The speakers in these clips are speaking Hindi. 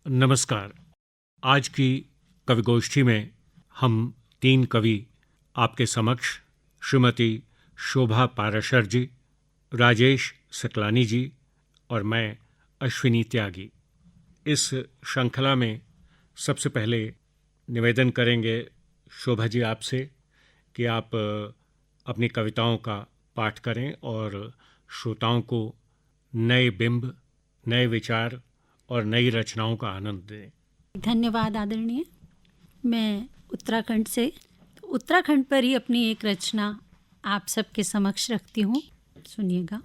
नमस्कार। आज की कविगोष्ठी में हम 3 कवि आपके समक्ष श्रीमती शोभा पाराशर जी, राजेश सकलानी जी और मैं अश्विनी त्यागी। इस श्रृंखला में सबसे पहले निवेदन करेंगे शोभा जी आपसे कि आप अपनी कविताओं का पाठ करें और श्रोताओं को नए बिंब, नए विचार और नई रचनाओं का आनंद दें। धन्यवाद आदरणीय। मैं उत्तराखंड से, उत्तराखंड पर ही अपनी एक रचना आप सबके समक्ष रखती हूँ, सुनिएगा।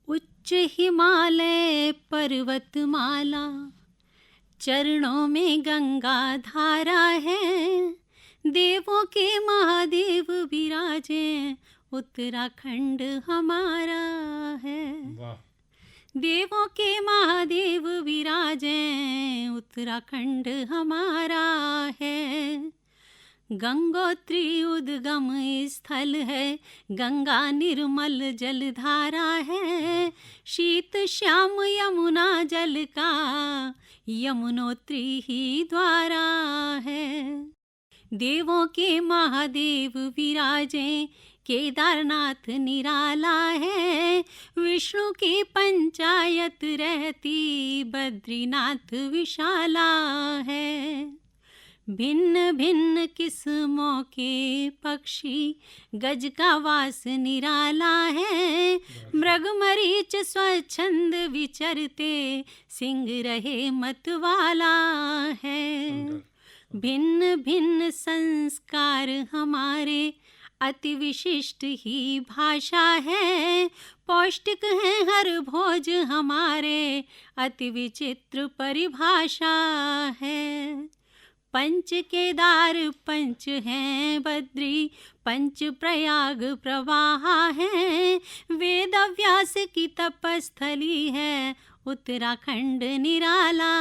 उच्च हिमालय पर्वतमाला, चरणों में गंगा धारा है, देवों के महादेव विराजे, उत्तराखंड हमारा है। वाह। देवों के महादेव विराजे, उत्तराखंड हमारा है। गंगोत्री उद्गम स्थल है, गंगा निर्मल जलधारा है, शीत श्याम यमुना जल का, यमुनोत्री ही द्वारा है। देवों के महादेव विराजे, केदारनाथ निराला है, विष्णु की पंचायत रहती, बद्रीनाथ विशाला है। भिन्न भिन्न किस्मों के पक्षी, गज का वास निराला है, मृग मरीच स्वच्छंद विचरते, सिंह रहे मतवाला है। भिन्न भिन्न संस्कार हमारे, अति विशिष्ट ही भाषा है, पौष्टिक है हर भोज हमारे, अति विचित्र परिभाषा है। पंच केदार पंच हैं बद्री, पंच प्रयाग प्रवाह है, वेद व्यास की तपस्थली है, उत्तराखंड निराला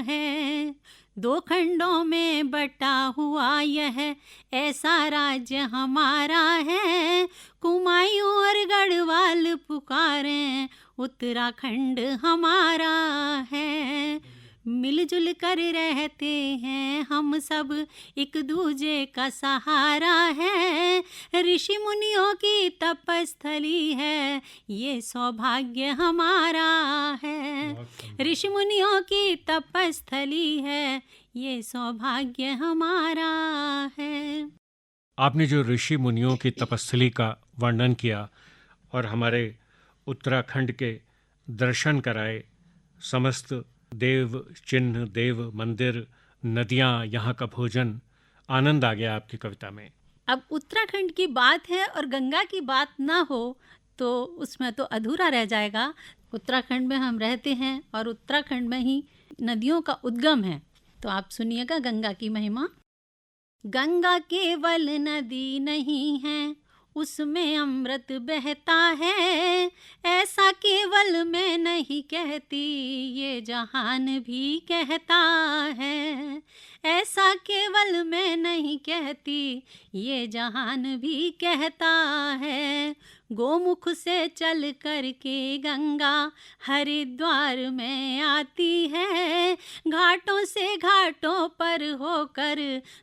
है। 2 खंडों में बटा हुआ यह ऐसा राज्य हमारा है, कुमायूं और गढ़वाल पुकारें, उत्तराखंड हमारा है। मिलजुल कर रहते हैं हम सब, एक दूजे का सहारा है, ऋषि मुनियों की तपस्थली है, ये सौभाग्य हमारा है। ऋषि मुनियों की तपस्थली है, ये सौभाग्य हमारा है। आपने जो ऋषि मुनियों की तपस्थली का वर्णन किया और हमारे उत्तराखंड के दर्शन कराए, समस्त देव चिन्ह, देव मंदिर, नदियाँ, यहाँ का भोजन, आनंद आ गया आपकी कविता में। अब उत्तराखंड की बात है और गंगा की बात ना हो तो उसमें तो अधूरा रह जाएगा। उत्तराखंड में हम रहते हैं और उत्तराखंड में ही नदियों का उद्गम है, तो आप सुनिएगा गंगा की महिमा। गंगा केवल नदी नहीं है, उसमें अमृत बहता है, ऐसा केवल मैं नहीं कहती, ये जहान भी कहता है। ऐसा केवल मैं नहीं कहती, ये जहान भी कहता है। गोमुख से चल कर के गंगा हरिद्वार में आती है, घाटों से घाटों पर होकर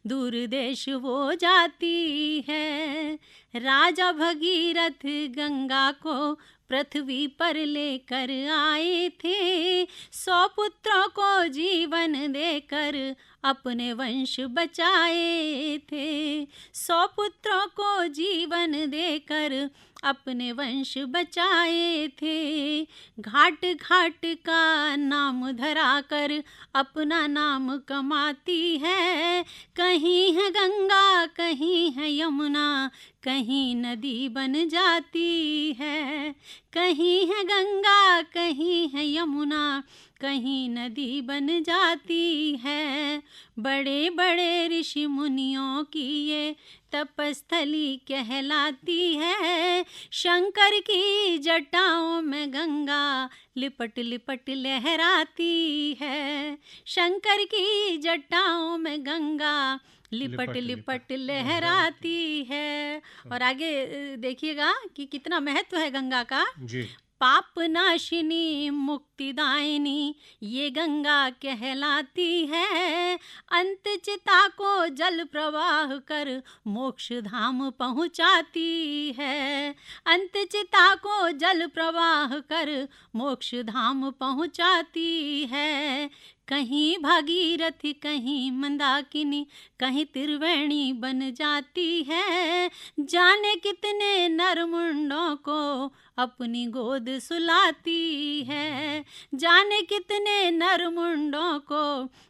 दूर देश वो जाती है। राजा भगीरथ गंगा को पृथ्वी पर लेकर आए थे, 100 पुत्रों को जीवन देकर अपने वंश बचाए थे। 100 पुत्रों को जीवन देकर अपने वंश बचाए थे। घाट घाट का नाम धरा कर अपना नाम कमाती है, कहीं है गंगा कहीं है यमुना, कहीं नदी बन जाती है। कहीं है गंगा कहीं है यमुना, कहीं नदी बन जाती है। बड़े बड़े ऋषि मुनियों की ये तपस्थली कहलाती है, शंकर की जटाओं में गंगा लिपट लिपट लहराती है। शंकर की जटाओं में गंगा लिपट लिपट लहराती है। और आगे देखिएगा कि कितना महत्व है गंगा का। जी। पाप नाशिनी मुक्तिदायिनी ये गंगा कहलाती है। अंत चिता को जल प्रवाह कर मोक्ष धाम पहुँचाती है। अंत चिता को जल प्रवाह कर मोक्ष धाम पहुँचाती है। कहीं भागीरथी कहीं मंदाकिनी कहीं त्रिवेणी बन जाती है। जाने कितने नरमुंडों को अपनी गोद सुलाती है। जाने कितने नरमुंडों को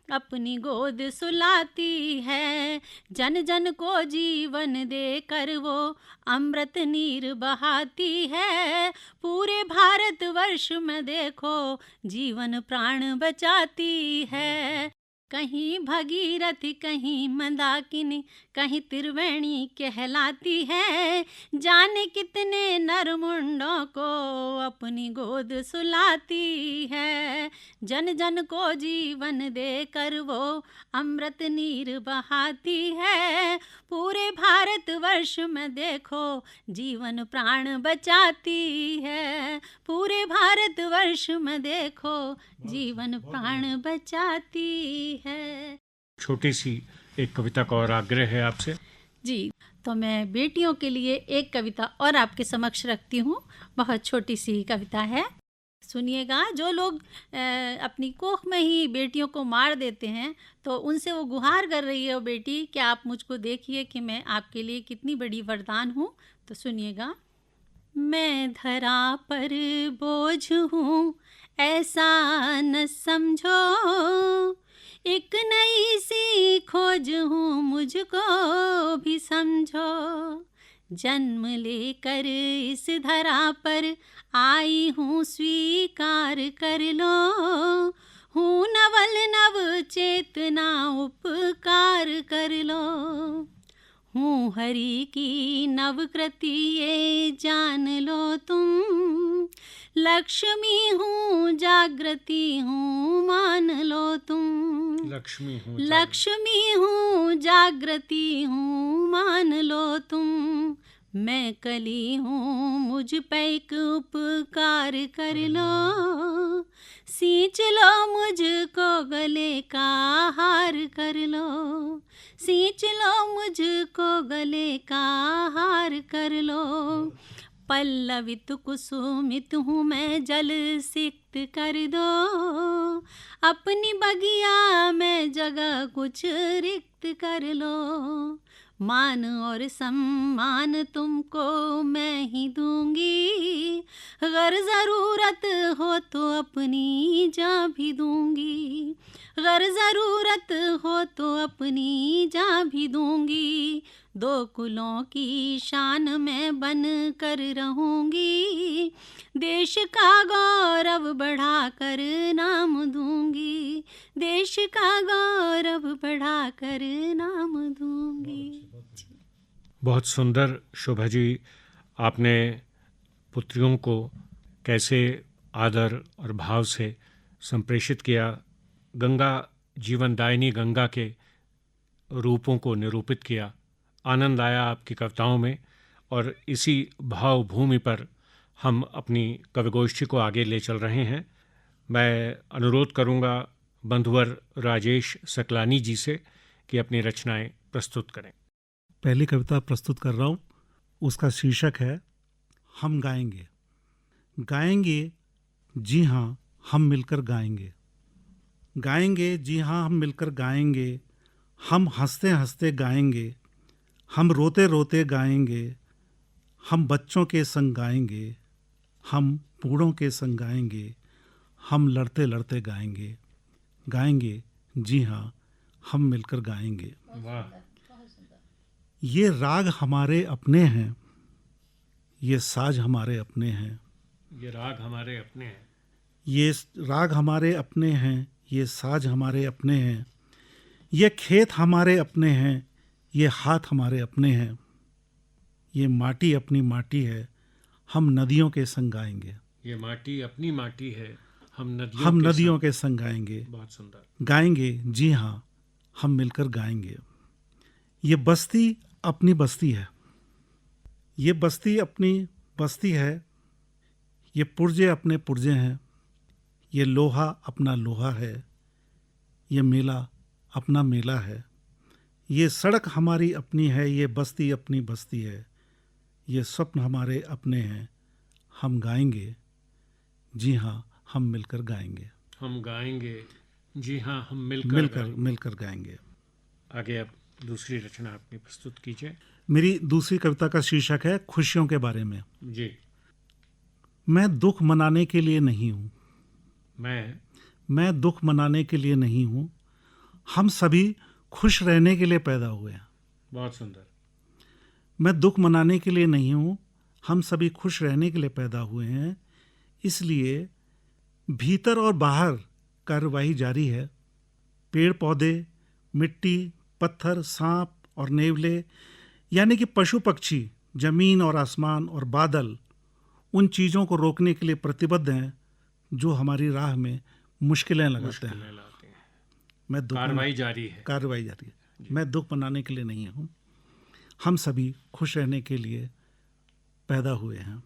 अपनी गोद सुलाती है। जन जन को जीवन देकर वो अमृत नीर बहाती है। पूरे भारतवर्ष में देखो जीवन प्राण बचाती है। कहीं भगीरथी कहीं मंदाकिनी कहीं त्रिवेणी कहलाती है। जाने कितने नरमुंडों को अपनी गोद सुलाती है। जन जन को जीवन देकर वो अमृत नीर बहाती है। पूरे भारतवर्ष में देखो जीवन प्राण बचाती है। पूरे भारतवर्ष में देखो जीवन प्राण बचाती है। छोटी सी एक कविता का और आग्रह है आपसे। जी, तो मैं बेटियों के लिए एक कविता और आपके समक्ष रखती हूँ। बहुत छोटी सी कविता है, सुनिएगा। जो लोग अपनी कोख में ही बेटियों को मार देते हैं तो उनसे वो गुहार कर रही है, वो बेटी कि आप मुझको देखिए कि मैं आपके लिए कितनी बड़ी वरदान हूँ। तो सुनिएगा। मैं धरा पर बोझ हूँ ऐसा न समझो, एक नई सी खोज हूँ मुझको भी समझो। जन्म लेकर इस धरा पर आई हूँ स्वीकार कर लो। हूँ नवल नव चेतना उपकार कर लो। हूँ हरि की नवकृति ये जान लो तुम। लक्ष्मी हूँ जागृति हूँ मान लो तुम। लक्ष्मी हूँ जागृति हूँ मान लो तुम। मैं कली हूँ मुझ पे एक उपकार कर लो। सींच लो मुझको गले का हार कर लो। सींच लो मुझको गले का हार कर लो। पल्लवित कुसुमित हूँ मैं जल सिक्त कर दो। अपनी बगिया में जगह कुछ रिक्त कर लो। मान और सम्मान तुमको मैं ही दूंगी। अगर ज़रूरत हो तो अपनी जान भी दूंगी। अगर ज़रूरत हो तो अपनी जान भी दूंगी। दो कुलों की शान में बन कर रहूंगी। देश का गौरव बढ़ा कर नाम दूंगी। देश का गौरव बढ़ा कर नाम दूंगी। बहुत सुंदर शोभा जी, आपने पुत्रियों को कैसे आदर और भाव से संप्रेषित किया, गंगा जीवनदायिनी गंगा के रूपों को निरूपित किया। आनंद आया आपकी कविताओं में, और इसी भाव भूमि पर हम अपनी कविगोष्ठी को आगे ले चल रहे हैं। मैं अनुरोध करूंगा बंधुवर राजेश सकलानी जी से कि अपनी रचनाएं प्रस्तुत करें। पहली कविता प्रस्तुत कर रहा हूँ, उसका शीर्षक है हम गाएंगे। गाएंगे जी हाँ हम मिलकर गाएंगे। गाएंगे जी हाँ हम मिलकर गाएंगे। हम हंसते हंसते गाएंगे। हम रोते रोते गाएंगे। हम बच्चों के संग गाएंगे। हम बूढ़ों के संग गाएंगे। हम लड़ते लड़ते गाएंगे। गाएंगे जी हाँ हम मिलकर गाएंगे। वाह, ये राग हमारे अपने हैं। ये साज हमारे अपने हैं। ये राग हमारे अपने हैं। ये राग हमारे अपने हैं। ये साज हमारे अपने हैं। ये खेत हमारे अपने हैं। ये हाथ हमारे अपने हैं। ये माटी अपनी माटी है। हम नदियों के संग गाएंगे। ये माटी अपनी माटी है। हम नदियों के संग गाएंगे। बहुत सुंदर। गाएंगे जी हाँ हम मिलकर गाएंगे। ये बस्ती अपनी बस्ती है। ये बस्ती अपनी बस्ती है। ये पुर्जे अपने पुर्जे हैं, ये लोहा अपना लोहा है, ये मेला अपना मेला है, ये सड़क हमारी अपनी है, ये बस्ती अपनी बस्ती है, ये स्वप्न हमारे अपने हैं, हम गाएंगे, जी हाँ हम मिलकर गाएंगे। हम गाएंगे, जी हाँ हम मिलकर मिलकर गाएंगे। आगे अब दूसरी रचना अपनी प्रस्तुत कीजिए। मेरी दूसरी कविता का शीर्षक है खुशियों के बारे में। जी। मैं दुख मनाने के लिए नहीं हूँ, मैं दुख मनाने के लिए नहीं हूँ, हम सभी खुश रहने के लिए पैदा हुए हैं। बहुत सुंदर। मैं दुख मनाने के लिए नहीं हूँ, हम सभी खुश रहने के लिए पैदा हुए हैं, इसलिए भीतर और बाहर कार्रवाई जारी है। पेड़ पौधे, मिट्टी, पत्थर, सांप और नेवले, यानी कि पशु पक्षी, जमीन और आसमान और बादल उन चीज़ों को रोकने के लिए प्रतिबद्ध हैं जो हमारी राह में मुश्किलें लगाते हैं। मैं कार्रवाई जारी है। मैं दुख मनाने के लिए नहीं हूँ, हम सभी खुश रहने के लिए पैदा हुए हैं।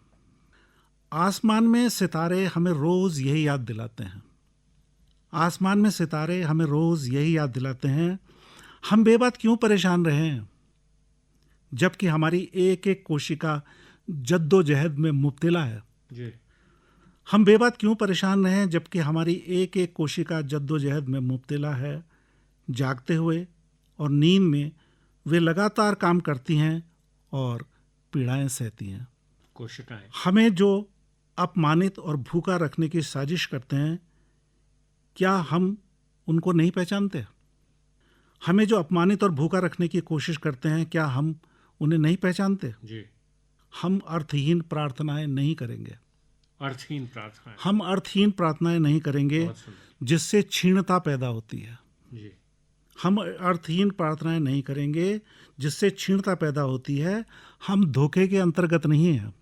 आसमान में सितारे हमें रोज़ यही याद दिलाते हैं, आसमान में सितारे हमें रोज़ यही याद दिलाते हैं, हम बेबात क्यों परेशान रहे हैं, जबकि हमारी एक एक कोशिका जद्दोजहद में मुब्तला है। जी। हम बेबात क्यों परेशान रहे हैं, जबकि हमारी एक एक कोशिका जद्दोजहद में मुब्तला है। जागते हुए और नींद में वे लगातार काम करती हैं और पीड़ाएं सहती हैं। कोशिकाएं हमें जो अपमानित और भूखा रखने की साजिश करते हैं, क्या हम उनको नहीं पहचानते? हमें जो अपमानित और भूखा रखने की कोशिश करते हैं, क्या हम उन्हें नहीं पहचानते? जी। हम अर्थहीन प्रार्थनाएं नहीं करेंगे। हम अर्थहीन प्रार्थनाएं नहीं करेंगे जिससे क्षीणता पैदा होती है। जी। हम अर्थहीन प्रार्थनाएं नहीं करेंगे जिससे क्षीणता पैदा होती है। हम धोखे के अंतर्गत नहीं हैं।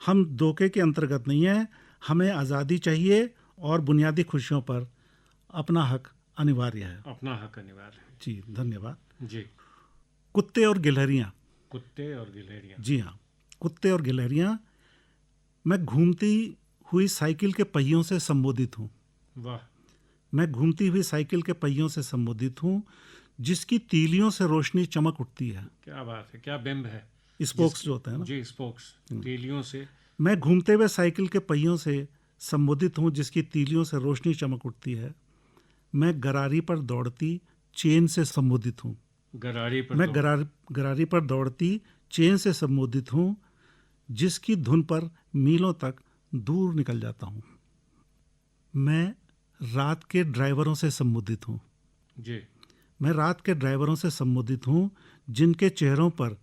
हम धोखे के अंतर्गत नहीं हैं। हमें आज़ादी चाहिए और बुनियादी खुशियों पर अपना हक अनिवार्य है। जी, धन्यवाद। जी। कुत्ते और गिलहरियाँ। जी हाँ, कुत्ते और गिलहरियाँ। मैं घूमती हुई साइकिल के पहियों से संबोधित हूँ। वाह। मैं घूमती हुई साइकिल के पहियों से संबोधित हूँ, जिसकी तीलियों से रोशनी चमक उठती है। क्या बात है, क्या बिंब है। स्पोक्स जो होते हैं ना। जी, स्पोक्स, तीलियों से। मैं घूमते हुए साइकिल के पहियों से संबोधित हूँ, जिसकी तीलियों से रोशनी चमक उठती है। मैं गरारी पर दौड़ती चेन से संबोधित हूँ। गरारी पर दौड़ती चेन से संबोधित हूँ, जिसकी धुन पर मीलों तक दूर निकल जाता हूँ। मैं रात के ड्राइवरों से संबोधित हूँ। जी। मैं रात के ड्राइवरों से संबोधित हूँ, जिनके चेहरों पर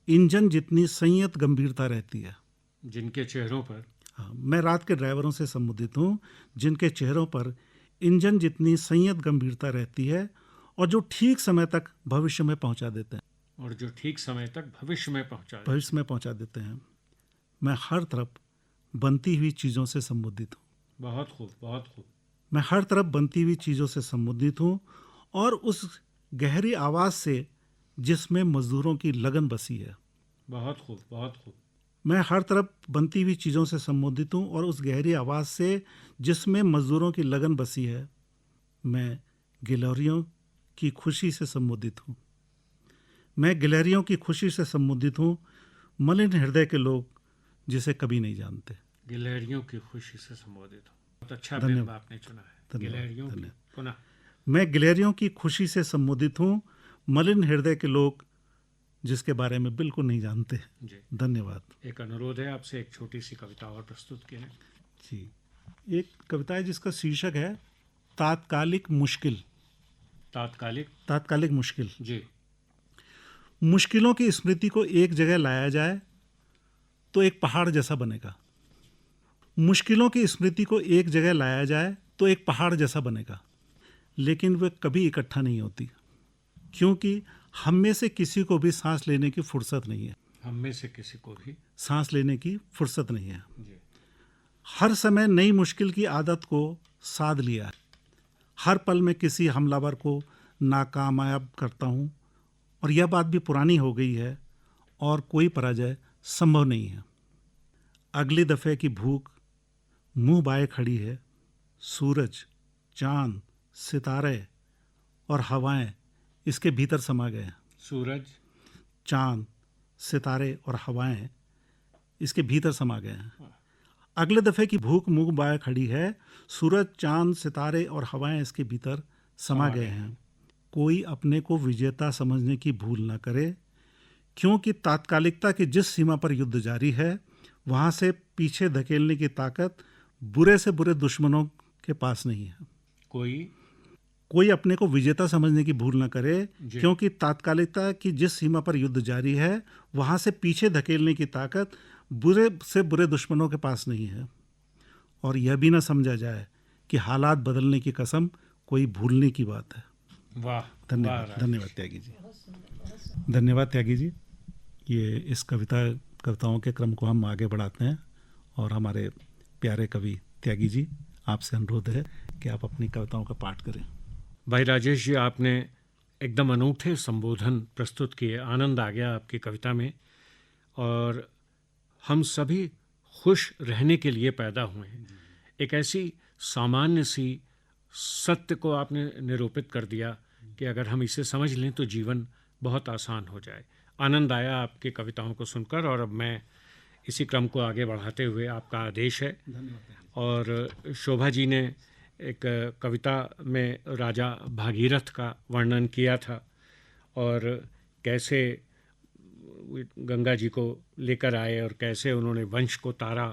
इंजन जितनी संयत गंभीरता रहती है। जिनके चेहरों पर। हाँ, मैं रात के ड्राइवरों से संबोधित हूँ, जिनके चेहरों पर इंजन जितनी संयत गंभीरता रहती है और जो ठीक समय तक भविष्य में पहुँचा देते हैं। भविष्य में पहुँचा देते हैं। मैं हर तरफ बनती हुई चीज़ों से संबोधित हूँ। बहुत खूब, बहुत खूब। मैं हर तरफ बनती हुई चीज़ों से संबोधित हूँ और उस गहरी आवाज़ से जिसमें मजदूरों की लगन बसी है। बहुत खूब, बहुत खूब। मैं हर तरफ बनती हुई चीज़ों से संबोधित हूँ और उस गहरी आवाज़ से जिसमें मजदूरों की लगन बसी है। मैं गिलहरियों की खुशी से संबोधित हूँ। मैं गिलहरियों की खुशी से संबोधित हूँ, मलिन हृदय के लोग जिसे कभी नहीं जानते। गिलहरियों की खुशी से संबोधित हूँ। बहुत अच्छा बिंब आपने चुना है। गिलहरियों की पुनः। मैं गिलहरियों की खुशी से संबोधित हूँ, मलिन हृदय के लोग जिसके बारे में बिल्कुल नहीं जानते। जी। धन्यवाद। एक अनुरोध है आपसे, एक छोटी सी कविता और प्रस्तुत की है। जी, एक कविता है जिसका शीर्षक है तात्कालिक मुश्किल। तात्कालिक मुश्किल। जी। मुश्किलों की स्मृति को एक जगह लाया जाए तो एक पहाड़ जैसा बनेगा। मुश्किलों की स्मृति को एक जगह लाया जाए तो एक पहाड़ जैसा बनेगा, लेकिन वे कभी इकट्ठा नहीं होती, क्योंकि हम में से किसी को भी सांस लेने की फुर्सत नहीं है। सांस लेने की फुर्सत नहीं है। जी। हर समय नई मुश्किल की आदत को साध लिया है। हर पल में किसी हमलावर को नाकामयाब करता हूँ और यह बात भी पुरानी हो गई है और कोई पराजय संभव नहीं है। अगली दफ़े की भूख मुंह बाए खड़ी है। सूरज, चांद, सितारे और हवाएं इसके भीतर समा गए हैं। सूरज, चांद, सितारे और हवाएं इसके भीतर समा गए हैं। अगले दफ़े की भूख मुंह बाए खड़ी है। सूरज, चांद, सितारे और हवाएं इसके भीतर समा गए हैं। कोई अपने को विजेता समझने की भूल न करे, क्योंकि तात्कालिकता की जिस सीमा पर युद्ध जारी है, वहां से पीछे धकेलने की ताकत बुरे से बुरे दुश्मनों के पास नहीं है। कोई अपने को विजेता समझने की भूल न करे, क्योंकि तात्कालिकता की जिस सीमा पर युद्ध जारी है, वहां से पीछे धकेलने की ताकत बुरे से बुरे दुश्मनों के पास नहीं है। और यह भी न समझा जाए कि हालात बदलने की कसम कोई भूलने की बात है। वाह, धन्यवाद। धन्यवाद त्यागी जी। धन्यवाद त्यागी जी। ये इस कविताओं के क्रम को हम आगे बढ़ाते हैं और हमारे प्यारे कवि त्यागी जी, आपसे अनुरोध है कि आप अपनी कविताओं का पाठ करें। भाई राजेश जी, आपने एकदम अनूठे संबोधन प्रस्तुत किए। आनंद आ गया आपकी कविता में। और हम सभी खुश रहने के लिए पैदा हुए हैं। एक ऐसी सामान्य सी सत्य को आपने निरूपित कर दिया कि अगर हम इसे समझ लें तो जीवन बहुत आसान हो जाए। आनंद आया आपकी कविताओं को सुनकर। और अब मैं इसी क्रम को आगे बढ़ाते हुए, आपका आदेश है। और शोभा जी ने एक कविता में राजा भागीरथ का वर्णन किया था और कैसे गंगा जी को लेकर आए और कैसे उन्होंने वंश को तारा।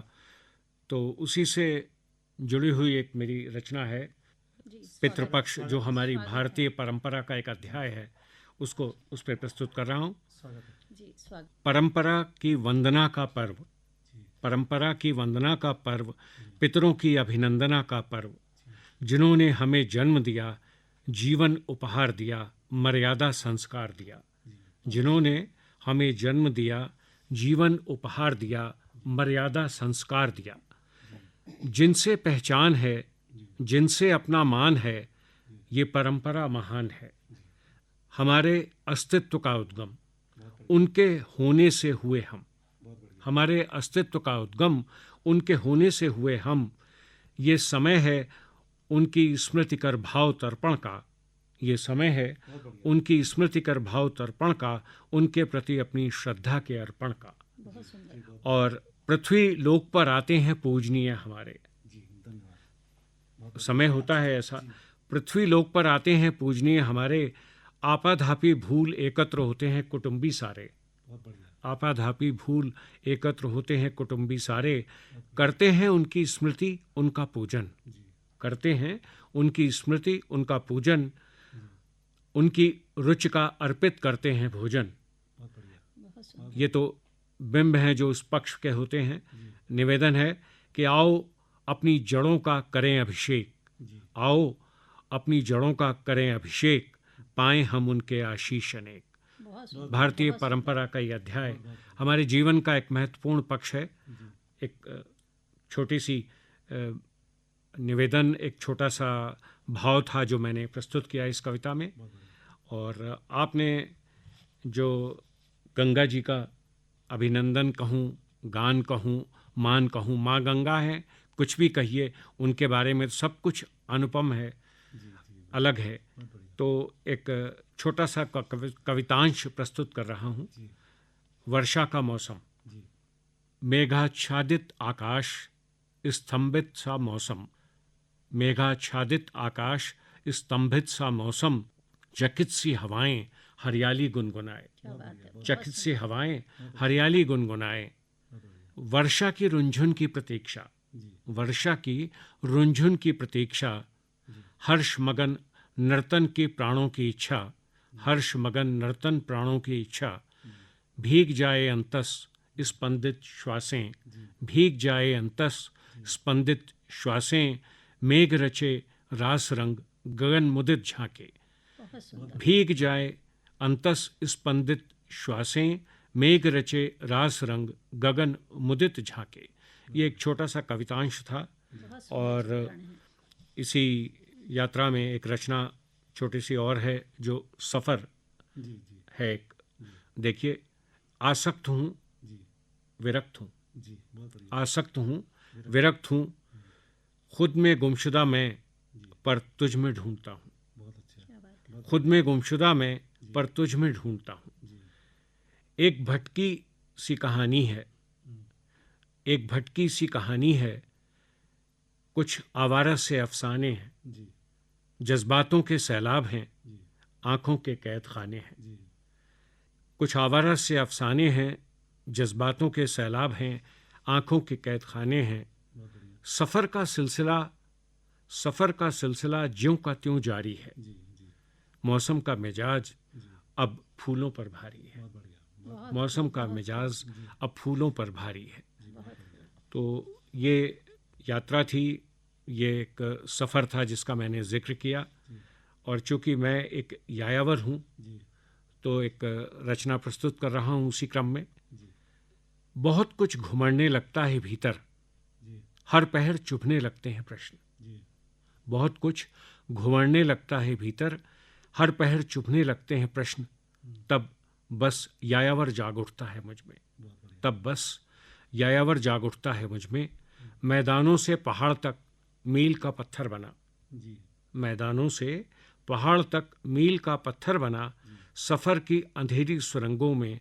तो उसी से जुड़ी हुई एक मेरी रचना है पितृपक्ष, जो हमारी भारतीय परंपरा का एक अध्याय है, उसको उस पर प्रस्तुत कर रहा हूँ। परंपरा की वंदना का पर्व, परंपरा की वंदना का पर्व, पितरों की अभिनंदना का पर्व, जिन्होंने हमें जन्म दिया, जीवन उपहार दिया, मर्यादा संस्कार दिया। जिन्होंने हमें जन्म दिया, जीवन उपहार दिया, मर्यादा संस्कार दिया। जिनसे पहचान है, जिनसे अपना मान है, ये परंपरा महान है। हमारे अस्तित्व का उद्गम उनके होने से हुए हम, हमारे अस्तित्व का उद्गम उनके होने से हुए हम। ये समय है उनकी स्मृति कर भाव तर्पण का, ये समय है उनकी स्मृति कर भाव तर्पण का, उनके प्रति अपनी श्रद्धा के अर्पण का। और पृथ्वी लोक पर आते हैं पूजनीय हमारे, समय होता है ऐसा, पृथ्वी लोक पर आते हैं पूजनीय हमारे, आपाधापी भूल एकत्र होते हैं कुटुंबी सारे। आपाधापी भूल एकत्र होते हैं कुटुंबी सारे, करते हैं उनकी स्मृति उनका पूजन, करते हैं उनकी स्मृति उनका पूजन, उनकी रुचि का अर्पित करते हैं भोजन। ये तो बिंब हैं जो उस पक्ष के होते हैं। निवेदन है कि आओ अपनी जड़ों का करें अभिषेक, आओ अपनी जड़ों का करें अभिषेक, पाएं हम उनके आशीष अनेक। भारतीय परंपरा का ये अध्याय हमारे जीवन का एक महत्वपूर्ण पक्ष है। एक छोटी सी निवेदन, एक छोटा सा भाव था जो मैंने प्रस्तुत किया इस कविता में। और आपने जो गंगा जी का अभिनंदन कहूँ, गान कहूँ, मान कहूँ, माँ गंगा है, कुछ भी कहिए, उनके बारे में सब कुछ अनुपम है, अलग है। तो एक छोटा सा कवितांश प्रस्तुत कर रहा हूँ। वर्षा का मौसम, मेघाच्छादित आकाश, स्तंभित सा मौसम, मेघाच्छादित आकाश, स्तंभित सा मौसम, चकित सी हवाएं हरियाली गुनगुनाए, चकित सी हवाएं हरियाली गुनगुनाए। वर्षा की रुंझुन की प्रतीक्षा, वर्षा की रुंझुन की प्रतीक्षा, हर्ष मगन नर्तन की प्राणों की इच्छा, हर्ष मगन नर्तन प्राणों की इच्छा। भीग जाए अंतस स्पंदित श्वासें, भीग जाए अंतस स्पंदित श्वासें, मेघ रचे रास रंग गगन मुदित झांके। भीग जाए अंतस स्पंदित श्वासें, मेघ रचे रास रंग गगन मुदित झांके। ये एक छोटा सा कवितांश था। और इसी यात्रा में एक रचना छोटी सी और है जो सफ़र है। एक देखिए, आसक्त हूँ, विरक्त हूँ, जी, बहुत बढ़िया। आसक्त हूँ, विरक्त हूँ, खुद में गुमशुदा मैं, पर तुझ में ढूंढता हूँ। बहुत अच्छा। क्या बात है। खुद में गुमशुदा मैं, पर तुझ में ढूंढता हूँ। जी, एक भटकी सी कहानी है, एक भटकी सी कहानी है, कुछ आवारा से अफसाने हैं, जी, जज्बातों के सैलाब हैं, जी, आंखों के कैद खाने हैं। जी, कुछ आवारा से अफसाने हैं, जज्बातों के सैलाब हैं, आंखों के कैद खाने हैं। बहुत बढ़िया। सफ़र का सिलसिला ज्यों का त्यों जारी है। जी, जी, मौसम का मिजाज जी, अब फूलों पर भारी है। बहुत बढ़िया। बहुत मौसम खूब, का बहुत मिजाज जी, अब फूलों पर भारी है। जी, बहुत बढ़िया। तो ये यात्रा थी, ये एक सफ़र था जिसका मैंने जिक्र किया। जी, और चूंकि मैं एक यायावर हूँ, जी, तो एक रचना प्रस्तुत कर रहा हूँ उसी क्रम में। जी, बहुत कुछ घुमड़ने लगता है भीतर, जी, हर पहर चुभने लगते हैं प्रश्न। जी, बहुत कुछ घुमड़ने लगता है भीतर, हर पहर चुभने लगते हैं प्रश्न। तब बस यायावर जाग उठता है मुझ में, बहुत बढ़िया। तब बस यायावर जाग उठता है मुझ में। मैदानों से पहाड़ तक मील का पत्थर बना, जी, मैदानों से पहाड़ तक मील का पत्थर बना। सफ़र की अंधेरी सुरंगों में,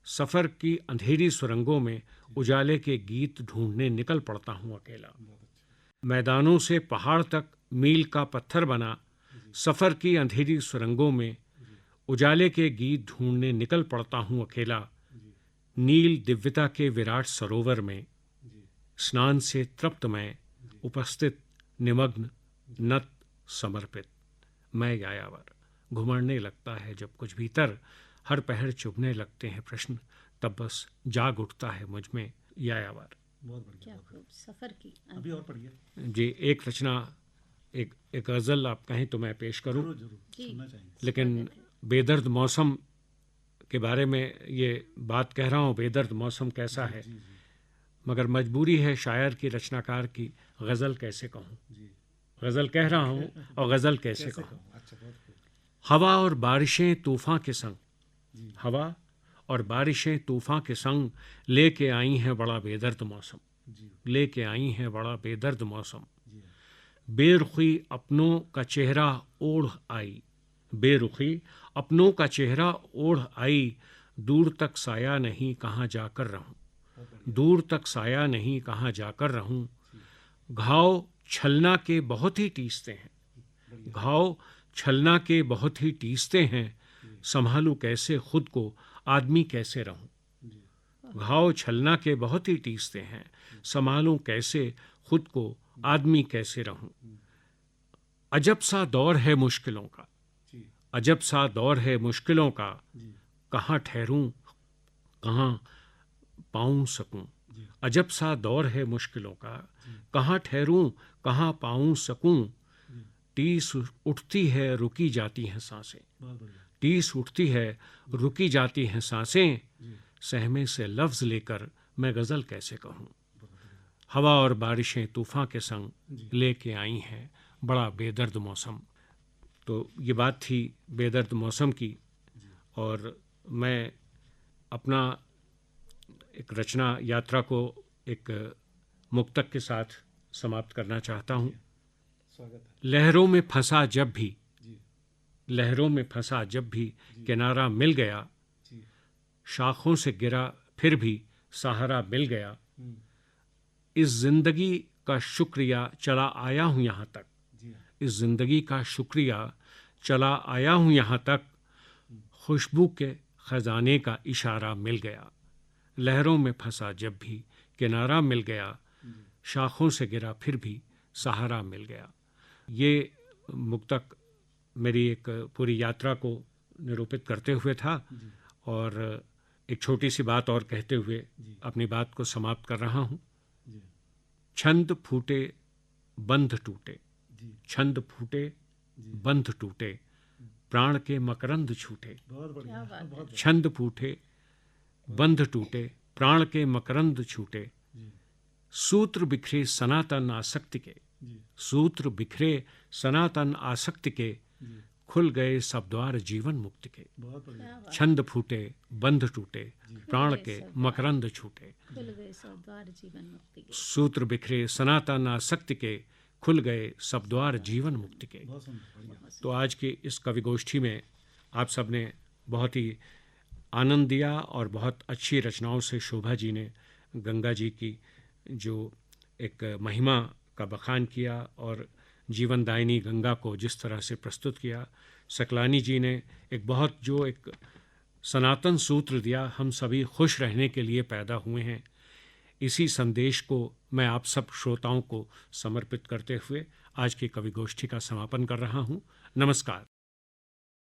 सफ़र की अंधेरी सुरंगों में उजाले के गीत ढूंढने निकल पड़ता हूँ अकेला। बहुत अच्छा। मैदानों से पहाड़ तक मील का पत्थर बना, सफ़र की अंधेरी सुरंगों में उजाले के गीत ढूंढने निकल पड़ता हूँ अकेला। जी, नील दिव्यता के विराट सरोवर में जी, स्नान से तृप्त मैं, उपस्थित, निमग्न, नत, समर्पित। मैं यायावर, घुमड़ने लगता है जब कुछ भीतर, हर पहर चुभने लगते हैं प्रश्न। तब बस जाग उठता है मुझ में यायावर। बहुत बढ़िया। क्या खूब, सफ़र की। अभी और पढ़िए। जी, एक रचना, एक गज़ल आप कहें तो मैं पेश करूं, जरूर जरूर जी। सुनना चाहेंगे। लेकिन बेदर्द मौसम के बारे में ये बात कह रहा हूँ, बेदर्द मौसम कैसा है, जी, जी, मगर मजबूरी है शायर की, रचनाकार की, गज़ल कैसे कहूँ। जी, गज़ल कह रहा हूँ और गज़ल कैसे कैसे कहूँ। कहूँ? अच्छा, बहुत खूब। हवा और बारिशें तूफ़ान के संग, जी, हवा और बारिशें तूफ़ान के संग लेके आई हैं बड़ा बेदर्द मौसम, जी, लेके आई हैं बड़ा बेदर्द मौसम। जी, बेरुखी अपनों का चेहरा ओढ़ आई, बेरुखी अपनों का चेहरा ओढ़ आई। दूर तक साया नहीं कहाँ जाकर रहूं, बहुत बढ़िया। दूर तक साया नहीं कहाँ जाकर रहूं। घाव छलना के बहुत ही टीसते हैं, घाव छलना के बहुत ही टीसते हैं। संभालूं कैसे खुद को, आदमी कैसे रहूं। जी, घाव छलना के बहुत ही टीसते हैं, संभालूं कैसे खुद को, आदमी कैसे रहूं। अजब सा दौर है मुश्किलों का, जी, अजब सा दौर है मुश्किलों का। जी, कहाँ ठहरूं, कहाँ पाऊं सकूं। जी, अजब सा दौर है मुश्किलों का, कहाँ ठहरूं, कहाँ पाऊं सकूं। टीस उठती है रुकी जाती हैं सांसें, बहुत बढ़िया। टीस उठती है रुकी जाती हैं सांसें। जी, सहमे से लफ्ज़ लेकर मैं गज़ल कैसे कहूँ। बहुत बढ़िया। हवा और बारिशें तूफ़ान के संग जी, लेके आई हैं बड़ा बेदर्द मौसम। तो ये बात थी बेदर्द मौसम की, और मैं अपना एक रचना यात्रा को एक मुक्तक के साथ समाप्त करना चाहता हूँ। स्वागत है। लहरों में फंसा जब भी, जी, लहरों में फंसा जब भी किनारा मिल गया। जी, शाखों से गिरा फिर भी सहारा मिल गया। हम्म, इस जिंदगी का शुक्रिया चला आया हूँ यहाँ तक, जी हाँ, इस जिंदगी का शुक्रिया चला आया हूँ यहाँ तक। खुशबू के खजाने का इशारा मिल गया। लहरों में फंसा जब भी किनारा मिल गया, शाखों से गिरा फिर भी सहारा मिल गया। ये मुक्तक मेरी एक पूरी यात्रा को निरूपित करते हुए था, और एक छोटी सी बात और कहते हुए अपनी बात को समाप्त कर रहा हूँ। जी, छंद फूटे बंध टूटे, जी, छंद फूटे बंध टूटे, प्राण के मकरंद छूटे। बहुत बढ़िया। क्या बात है। बहुत छंद फूटे बंध टूटे, प्राण के मकरंद छूटे। जी, सूत्र बिखरे सनातन आसक्ति के, जी, सूत्र बिखरे सनातन आसक्ति के। जी, खुल गए सब द्वार जीवन मुक्ति के। बहुत बढ़िया। छंद फूटे बंध टूटे, प्राण के मकरंद छूटे। खुल गए सब द्वार जीवन मुक्ति के। सूत्र बिखरे सनातन आसक्ति के, खुल गए सब द्वार जीवन मुक्ति के। बहुत सुंदर, बढ़िया। तो आज की इस कवि गोष्ठी में आप सब ने बहुत ही आनंद दिया और बहुत अच्छी रचनाओं से शोभा जी ने गंगा जी की जो एक महिमा का बखान किया और जीवनदायिनी गंगा को जिस तरह से प्रस्तुत किया। सकलानी जी ने एक सनातन सूत्र दिया, हम सभी खुश रहने के लिए पैदा हुए हैं। इसी संदेश को मैं आप सब श्रोताओं को समर्पित करते हुए आज की कवि गोष्ठी का समापन कर रहा हूँ। नमस्कार।